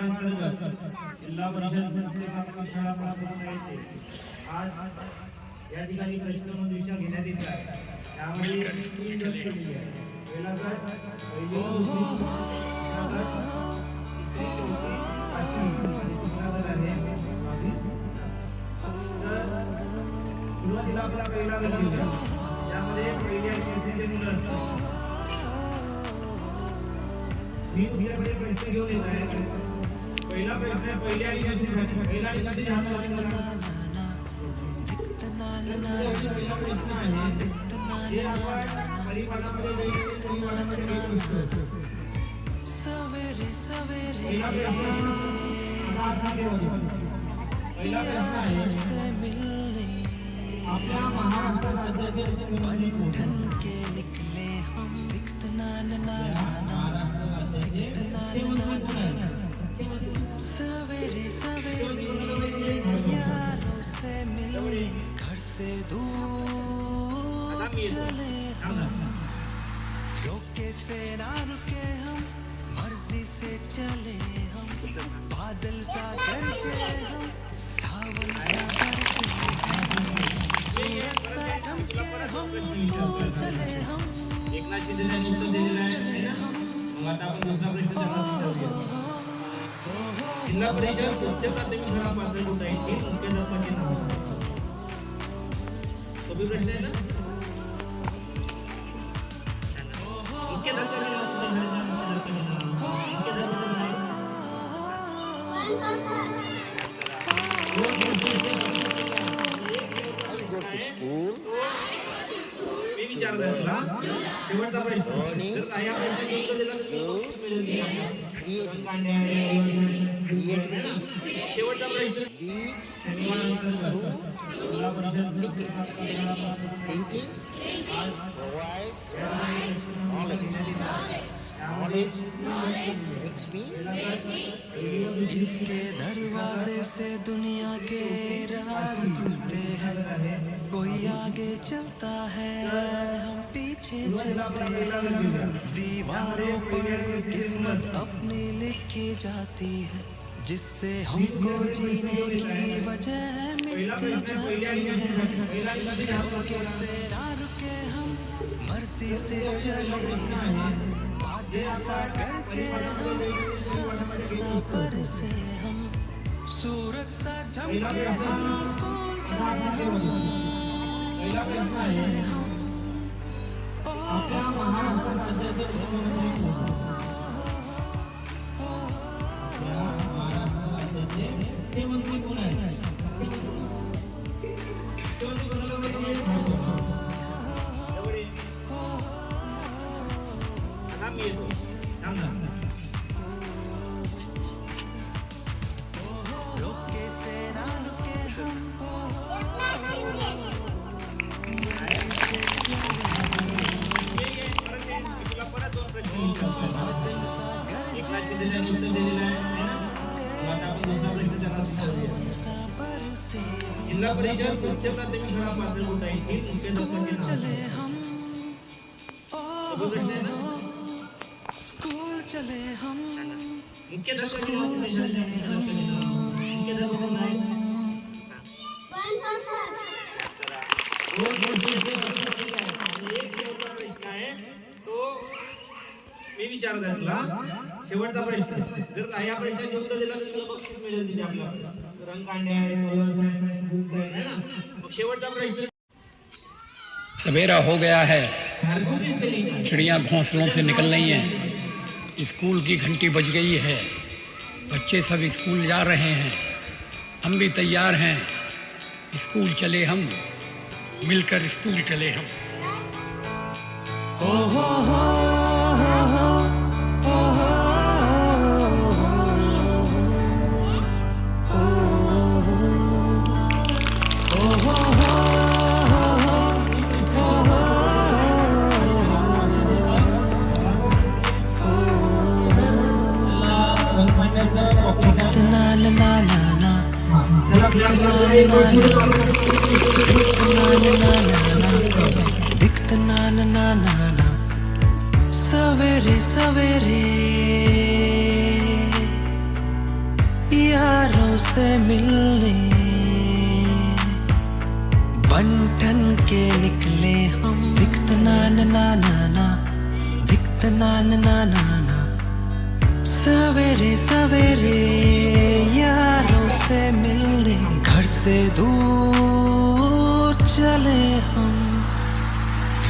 अंतर्गत जिल्हा परिषद शाळा प्राथमिक आज या ठिकाणी प्रश्न विषय घेण्यात येत आहे। त्यामध्ये तीन गट केलेले आहेत। पहिला गट पहिली दुसरा गट आहे। तर सुरुवातीला आपला पहिला गट घेऊया। यामध्ये पहिल्या विषयाचे मुलं मी तुमच्याकडे प्रश्न घेऊन येत आहे। पहिला प्रश्न पहिल्या विषयासाठी पहिला विषय ध्यान द्या। पहिला प्रश्न आहे जे आपण परिपाठामध्ये परिपाठामध्ये घेतो। पहिला प्रश्न आहे आपल्या महाराष्ट्र राज्यातील मुख्यमंत्री सवेरे सवेरे यारों से मिलने घर से दूर चले हम, रोके से ना रुके हम, मर्जी से चले हम, बादल सा गरजे हम, सावन सा बरसे सूरज सा चमके हम, स्कूल चले हम, जिल्हा परिषद उच्च प्राथमिक शाळा पात्रता येथे मुख्याध्यापकाचे नाव। सोपी प्रश्न आहे ना? मुख्याध्यापकाचे मी विचारलं तुला शेवटचा प्रश्न जर काही आपण उत्तर दिलं शेवटचा प्रश्न thinking provides knowledge makes me। इसके दरवाजे से दुनिया के राज खुलते हैं, कोई आगे चलता है हम पीछे चलते हैं, दीवारों पर किस्मत अपनी लिखी जाती है, जिससे हमको जीने की वजह मिलती जाती है, कैसे ना रुके हम मर्जी से चले हम, बादल सा गरजे हम, सावन सा बरसे हम, सूरज सा चमके हम, स्कूल चले हम, स्कूल चले हम। आपल्या महाराष्ट्र राज्यातील मुख्यमंत्री कोण आहे? रोके से ना रुके हम, बादल सा गरजे सावन सा बरसे जिल्हा परिषद उच्च प्राथमिक शाळा पात्रता येथे मुख्याध्यापकाचे नाव। चले हम, स्कूल चले हम, मुख्याध्यापकाचे नाव मी विचारला तुला शेवटचा प्रश्न जर काही प्रश्नाचे उत्तर दिलं तर तुला बक्षीस मिळेल तिथे आपल्याला रंगकांड्या आहे कलर्स आहे बुक्स आहे ना। मग शेवटचा प्रश्न सवेरा हो गया है, चिड़ियाँ घोंसलों से निकल रही हैं, स्कूल की घंटी बज गई है, बच्चे सब स्कूल जा रहे हैं, हम भी तैयार हैं, स्कूल चले हम, मिलकर स्कूल चले हम। सवेरे सवेरे यारों से मिलने बंठन के निकले हम, दिखत ना ना ना ना, दिखत ना ना ना ना। सवेरे सवेरे यारों से मिलने घर से दूर चले हम,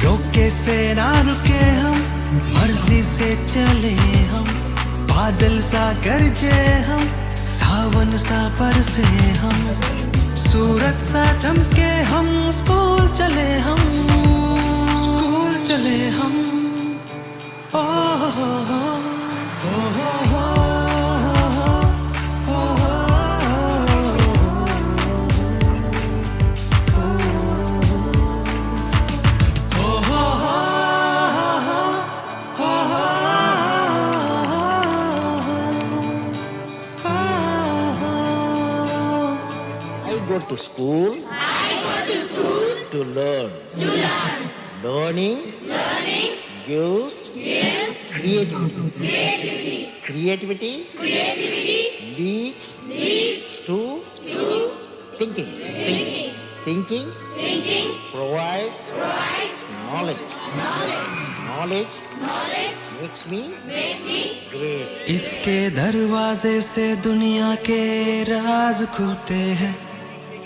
रोके से ना रुके हम, मर्जी से चले हम। बादल सा गरजे हम, सावन सा बरसे हम, सूरज सा चमके हम। स्कूल चले हम, स्कूल चले हम। ओ हो हो हो हो हो। I go to school. To learn. Learning. Gives. Creativity. Creativity. Leads to thinking. Thinking. Provides knowledge. Knowledge makes me great. इसके दरवाजे से दुनिया के राज खुलते हैं।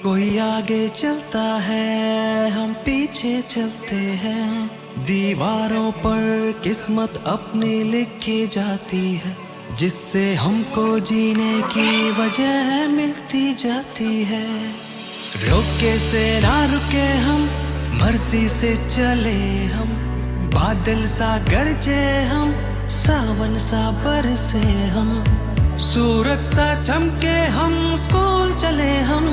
कोई आगे चलता है, हम पीछे चलते हैं। दीवारों पर किस्मत अपनी लिखी जाती है, जिससे हमको जीने की वजह मिलती जाती है। रोके से ना रुके हम, मर्जी से चले हम। बादल सा गरजे हम, सावन सा बरसे हम, सूरज सा चमके हम। स्कूल चले हम,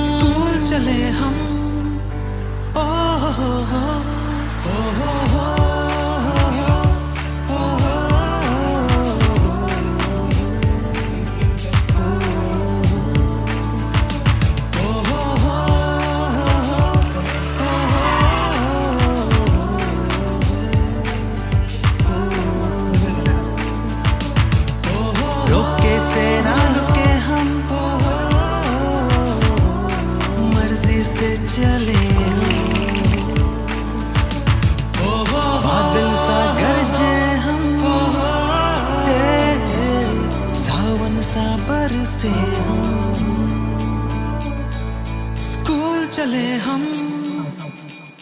स्कूल चले हम। ओ हो हो हो हो हो। चले बादल सा गरजे हम, सावन सा बरसे हम। स्कूल चले हम,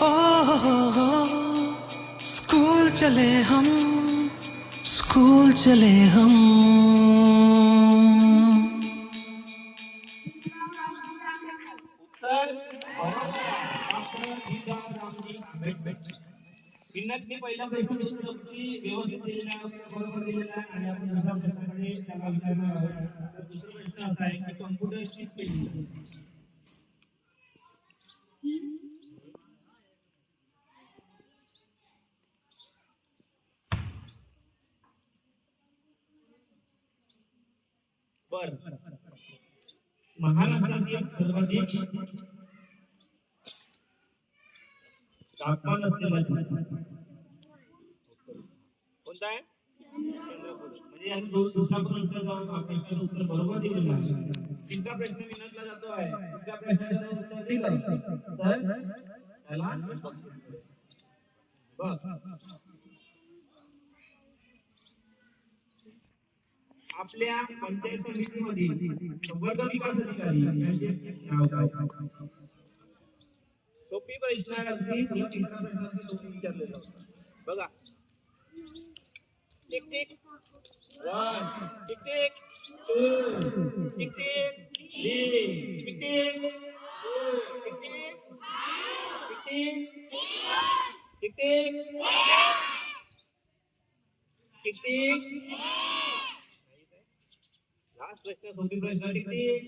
ओ हो, स्कूल चले हम, स्कूल चले हम। किन्नतने पहिला प्रश्न उत्तराची व्यवस्थित दिलेला आहे, बरोबर दिलेला आहे आणि आपण दुसऱ्या प्रश्नाकडे त्याला विचारणार आहोत. तर दुसरा प्रश्न असा आहे की कॉम्प्युटरची स्पेलिंग. बर, महाराष्ट्रातील सर्वाधिक तापमान असलेला कोणता आहे? म्हणजे याचं दुसरा प्रश्न जाऊन आपल्याला उत्तर बरोबर दिलेलं आहे. तिसरा प्रश्न विनंतला जातो आहे. तिसऱ्या प्रश्नाचं उत्तर दिलं तर त्याला आपल्या पंचायत समितीमधील संवर्ग विकास अधिकारी यांचे नाव काय? सोपी प्रश्न आहे. अगदी तुला तिसरा प्रश्न अगदी सोपी विचारलेला होता. बघा, tick tick 1, tick tick 2, tick tick 3, tick tick 4, tick tick, tick tick, tick tick, tick tick. Last प्रश्न सोपी प्रश्न. Tick tick,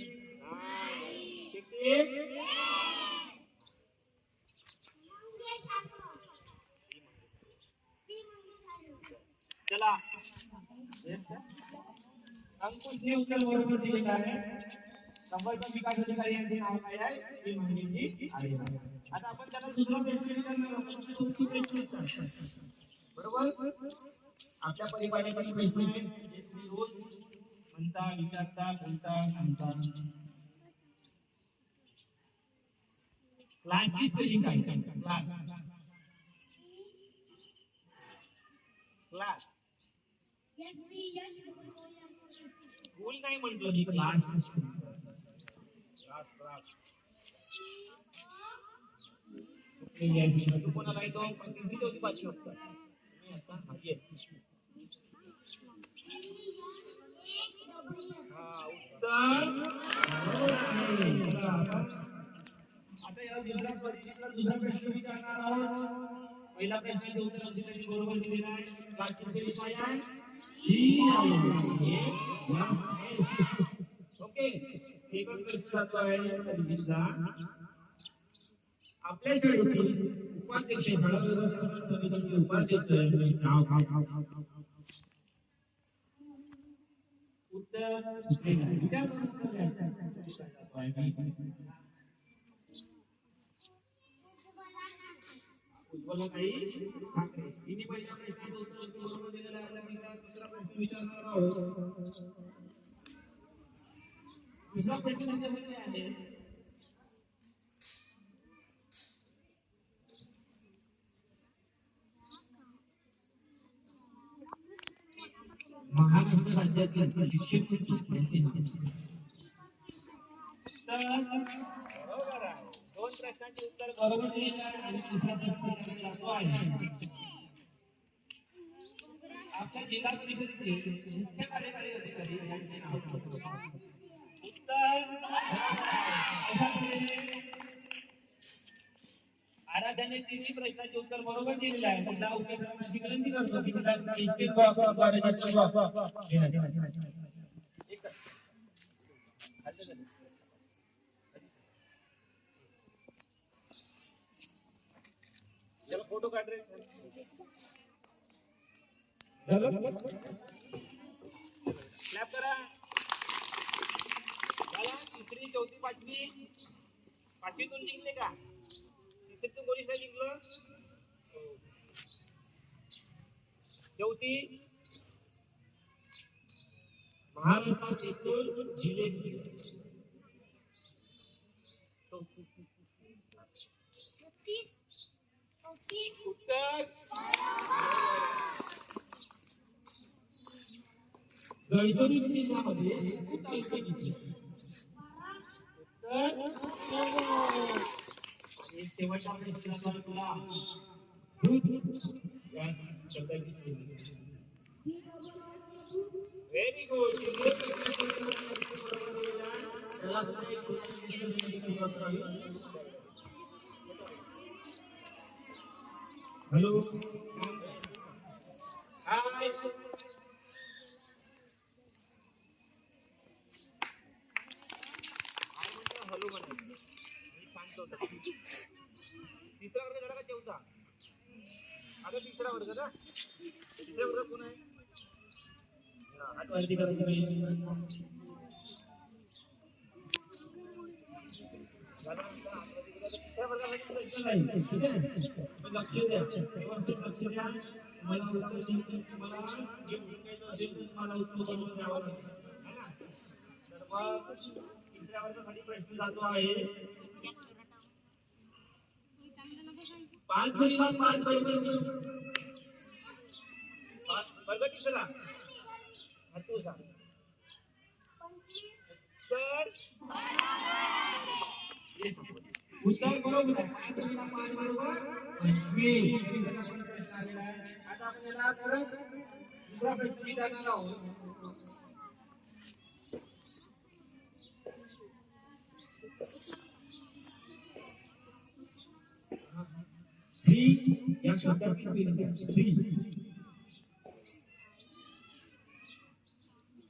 tick tick. चला, अंकुशने उत्तर बरोबर दिलेलं आहे. संवर्ग विकास अधिकारी यांचे नाव काय आहे? ही माहिती आहे. आता आपण त्याला दुसरा प्रश्न विचारणार आहोत. बरोबर, आपल्या परिवाराकडे प्रश्न रोज म्हणता विचारता बोलता सांगता क्लासची स्पेलिंग काय क्लास क्लास स्कूल नाही म्हटलं मी क्लास क्लास क्लास तू कोणाला येतो पण तिसरी होती पाचवी होता मी आता हाजी आहे हा उत्तर आता या दुसऱ्या परीक्षेला दुसरा प्रश्न विचारणार आहोत पहिला प्रश्नाचे उत्तर अगदी त्यांनी बरोबर दिलेलं आहे क्लासची स्पेलिंग काय आहे ओके सेकंड प्रश्न जातो आहे परीक्षेचा आपल्या शाळेतील उपाध्यक्ष शाळा व्यवस्थापन समितीचे उपाध्यक्ष नाव उत्तर उज्ज्वला ताई ठाकरे हिने पहिल्या प्रश्नाचं उत्तर बरोबर दिलेलं आहे आपल्याला दुसरा प्रश्न विचारणार आहोत दुसरा प्रश्न त्याच्यामध्ये आहे महाराष्ट्र राज्यातील शिक्षक यांचे नाव बरोबर आहे दोन प्रश्नांचे उत्तर बरोबर दिलेले आहे आणि तिसरा प्रश्न जातो आहे आपल्या जिल्हा परिषदेचे मुख्य कार्यकारी अधिकारी यांचे नाव आराध्याने तिन्ही प्रश्नाचे उत्तर बरोबर दिलेले आहे पुन्हा उपक्रमाची विनंती करतो की फोटो काढ रे क्लॅप करा झाला तिसरी चौथी पाचवी पाचवीतून जिंकले का तिसरीतून कोणी काय जिंकलं चौथी महाराष्ट्रात एकूण जिल्हे उत्तर गडचिरोली जिल्ह्यामध्ये शेवटचा प्रश्न तुला very good hello hi hello म्हणा मी सांगतो तिसरा वर्ग झाला का चौथा आता तिसरा वर्ग ना तिसरा वर्ग कोण आहे हात वरती करा तिसऱ्या वर्गासाठी प्रश्न नाही ठीक आहे लक्ष द्या व्यवस्थित लक्ष द्या मला उत्तर मला जे जिंकायचं असेल तर मला उत्तर बनवून द्यावं लागेल है ना तर मग तिसऱ्या वर्गासाठी प्रश्न जातो आहे 5 गुणिले 5 वर्ग तिसरा तू सांग उत्तर बरोबर आहे 5 गुणिले 5 बरोबर 20 आता आपण याला परत दुसरा प्रश्न विचारणार आहोत या शब्दाची स्पेलिंग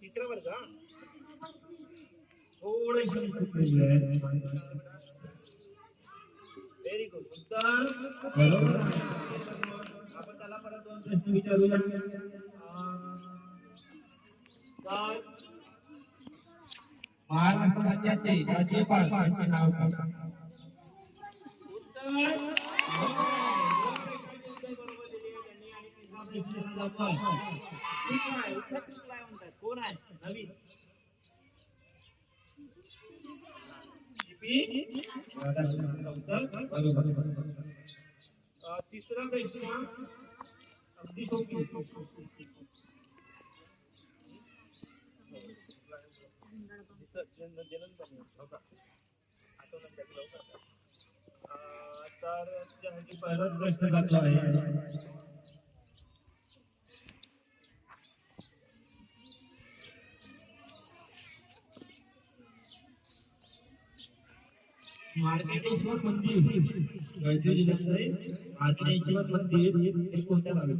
तिसरा वर्ग थोडे चुकलेले आहे व्हेरी गुड उत्तर बरोबर आपण त्याला परत दोन प्रश्न विचारूया काय महाराष्ट्र राज्याचे राज्यपाल यांचे नाव काय उत्तर प्रश्न जातोय. चुकलाय, उत्तर चुकलाय म्हणतात. कोण आहे नवीन? उत्तर बरोबर. तिसरा प्रश्न अगदी सोपी. तर त्यासाठी पहिला प्रश्न घातला आहे. मार्केटेश्वर मंदिर गळचिरोली जिल्ह्यातले मार्केटेश्वर मंदिर हे कोणत्या गावी?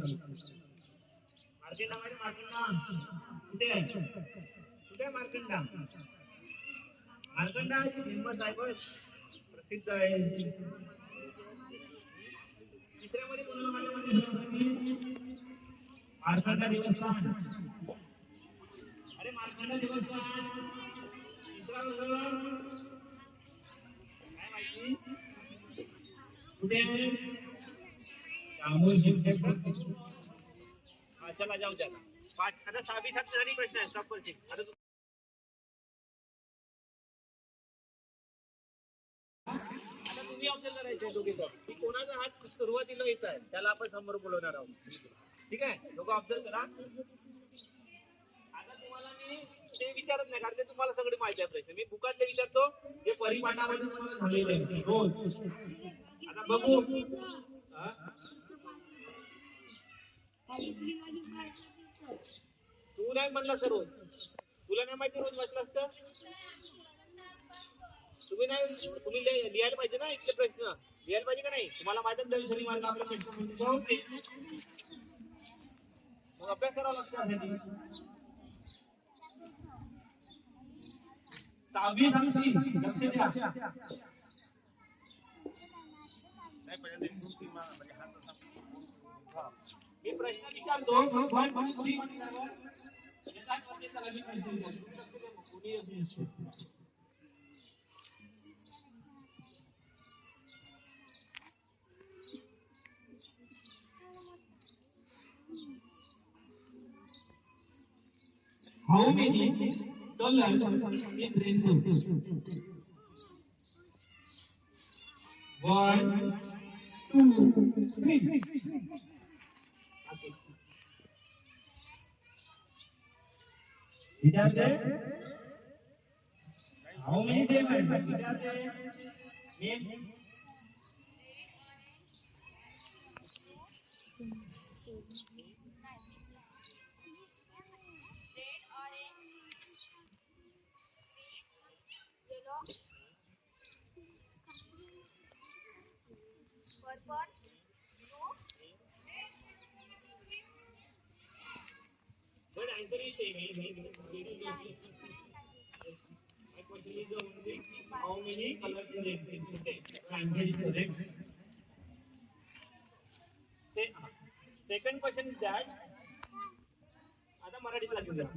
मार्केट नाव आहे मार्कंडा. कुठे आहे? कुठे आहे मार्कंडा? मार्कंडा फेमस आहे पण प्रसिद्ध आहे. तिसऱ्यामध्ये कोणाला माझ्या मध्ये मार्कंडा देवस्थान. अरे मार्कंडा देवस्थान तिसरा वर्ग कुठे आहे? चला जाऊ द्या. आता 6-7 झाली प्रश्न आहे. स्टॉप करशील आता तुम्ही ऑब्झर्व करायचे दोघे की कोणाचा हात सुरुवातीला येत आहे त्याला आपण समोर बोलवणार आहोत. ठीक आहे, लोक ऑब्झर्व करा. आता तुम्हाला मी ते विचारत नाही कारण ते तुम्हाला सगळे माहिती आहे प्रश्न. मी बुकातले विचारतो जे परिपाठामध्ये तुम्हाला झालेले आहे रोज. आता बघू तू नाही म्हणलास तर रोज तुला नाही माहिती रोज वाटलं असतं. तुम्ही लिहायला पाहिजे ना इथले प्रश्न लिहायला पाहिजे का नाही? तुम्हाला माहिती आहे शनिवारला आपला प्रश्न मग अभ्यास करावा लागतो त्यासाठी. 6वी सांगतील लक्ष द्या. मी प्रश्न विचारतो How many colors in rainbow? 1, 2, 3. विचारते How many same are? विचारते name. But answer is same. My question is only how many colors in rainbow? Okay, answer is correct. Second question is that. आता मराठीत लागू द्या.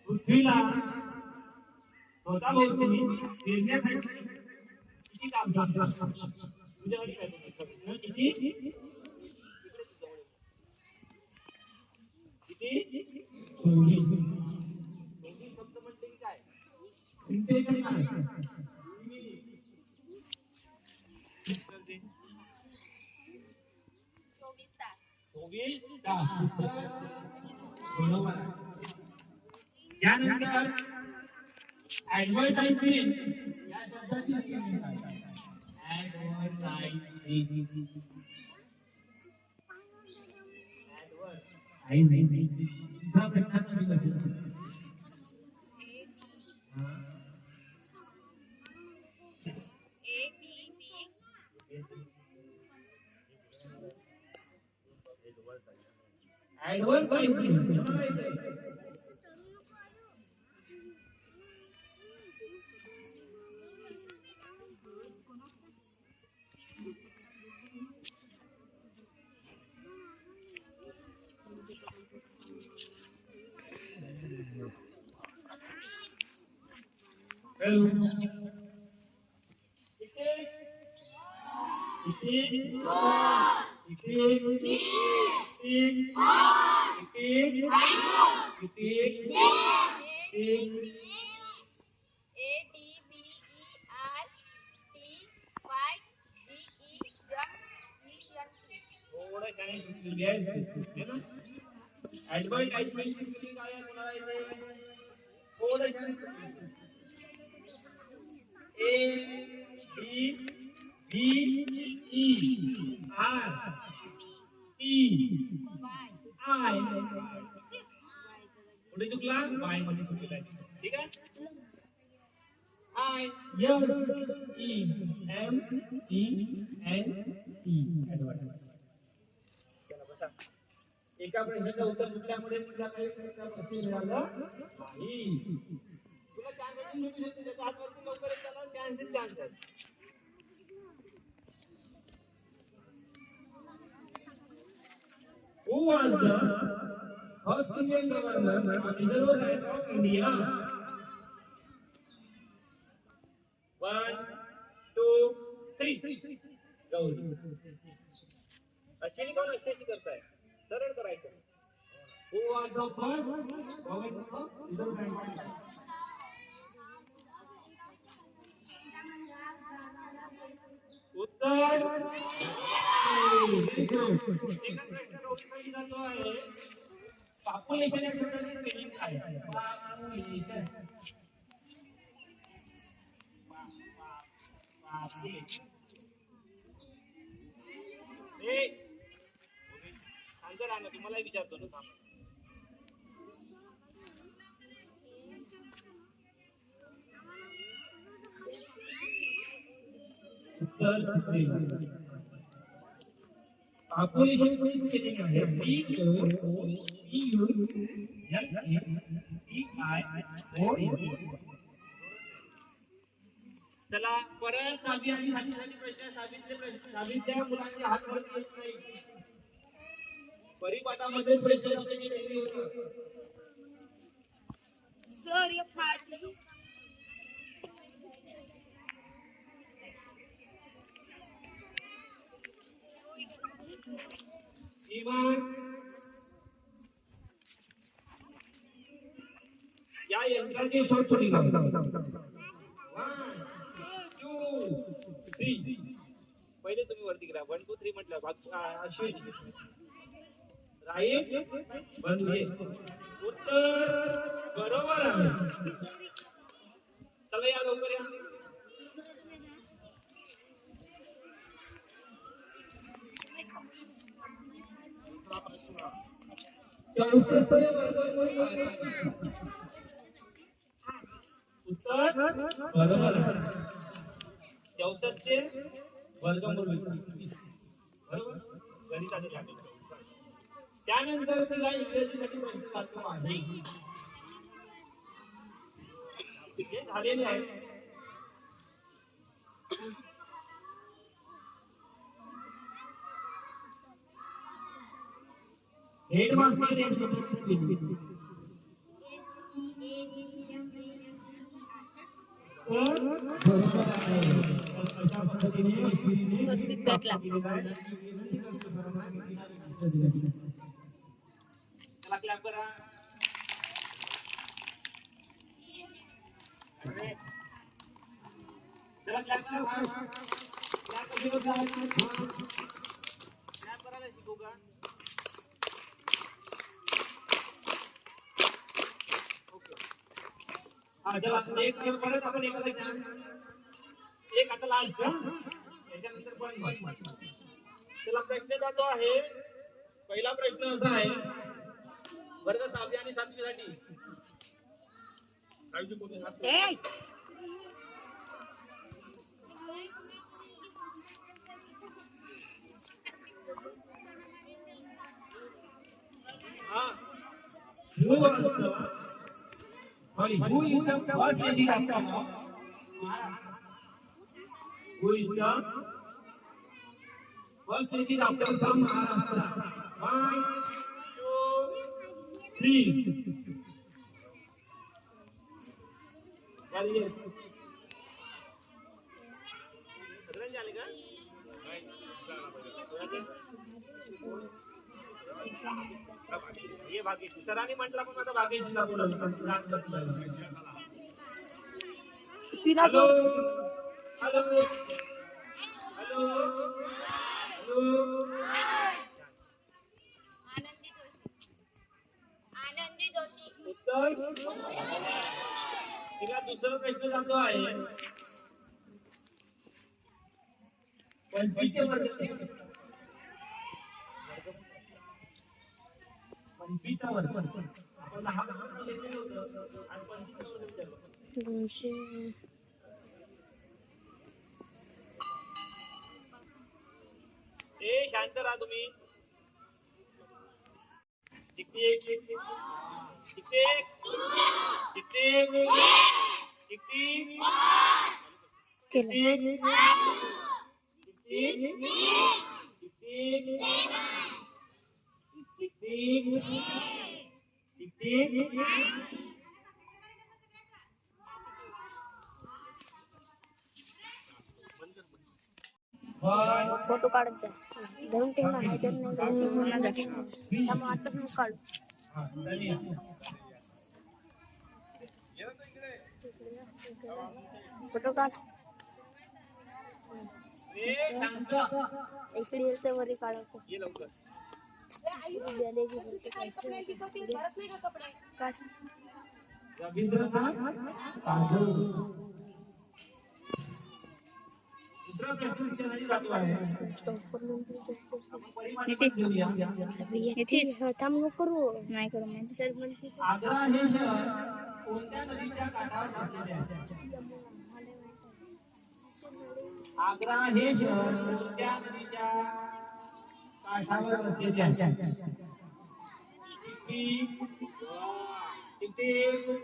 पृथ्वीला स्वतःभोवती फिरण्यासाठी किती काम करतात? तुझ्यासाठी काय किती किती 24 फक्त म्हणते की काय फिरते की नाही? 24 तास. बरोबर. यानंतर ऍडव्हर्टाइजमेंट या शब्दाची पुढे चुकला बाय मध्ये चुकला ठीक आहे I S E M E N E चला बसा एका प्रश्नाचं उत्तर चुकल्यामुळे तुला काही प्रश्न मिळाला नाही तुला चान्स आहे मी शकते त्याचा हातवरती लवकर येताना चान्स आहे Who was the first Indian governor of Reserve Bank of India? 1, 2, 3. Gauri Ashwini कोण अश्विनी करताय सरळ करायचं Who was the first governor of Reserve Bank of India? उत्तर पॉप्युलेशन या शब्दाची स्पेलिंग काय पॉप्युलेशन सांगता राहणार तुम्हाला विचारतो ना पॉप्युलेशन कोणी स्पेलिंग आहे चला परत साबी आणि साबीसाठी प्रश्न साबीतल्या मुलांचे हात वरती येत नाही परिपाठामध्ये प्रश्न असल्याची डेअरी होता सर ये पार्टी या यंत्राची शॉर्ट थोडी घ्या 1, 2, 3 पहिले तुम्ही वरती करा 1, 2, 3 म्हटलं अश्विनी राईट बनले उत्तर बरोबर आहे चला या लवकर या उत्तर बरोबर 64 चे वर्गमूळ बरोबर गणिताचे दाखले त्यानंतर तिला इंग्रजीसाठी प्रश्न लागतो आहे हे झालेले आहे हेडमास्टर या शब्दाची स्पेलिंग बरोबर आहे अशा पद्धतीने बक्षीस भेटला चला क्लॅप करा चला क्लॅप करा क्लॅप करायला शिकू का चला एक परत आपण एखादा एक आता लास्ट याच्यानंतर पण चला प्रश्न जातो आहे पहिला प्रश्न असा आहे वर्ग 6वी आणि 7वी साठी Who is the first lady doctor of Maharashtra? Who is the first lady doctor from Maharashtra? 1, 2, 3. आले का हे भाग्यश्री सरांनी म्हटलं पण आता भाग्यश्रीला हॅलो हॅलो हॅलो आनंदी जोशी उत्तर तिला दुसरा प्रश्न जातो आहे 25 वर्ग 25 वर्ग आपण 10 वर्ग घेतलेलं होतं आणि 25 वर्ग विचारलं. 200 ए शांत राहा तुम्ही किती एक किती किती किती किती केलं फोटो काढायचा धरून ठेवणार नाही तर नाही त्यामुळे आताच मग काढू फोटो काढ इकडे येते वरी काढायचं काढ दुसरा प्रश्न विचारण्याची जातो आहे थांब करू नाही करू म्हणजे सर म्हणते आग्रा हे शहर कोणत्या नदीच्या काठावर वसलेले आहे आग्रा हे शहर कोणत्या नदीच्या काठावर वसलेले आहे टिकटिक टिकटिक टिकटिक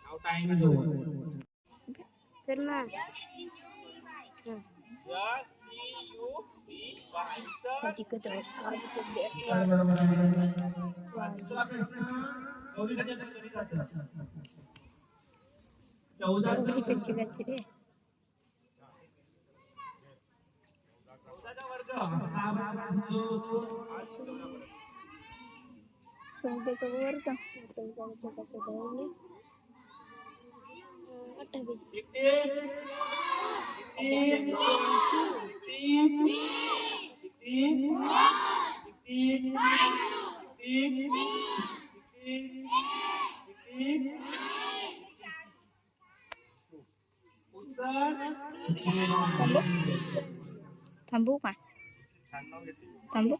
Now time is over. फिर ना थांबू का थांबू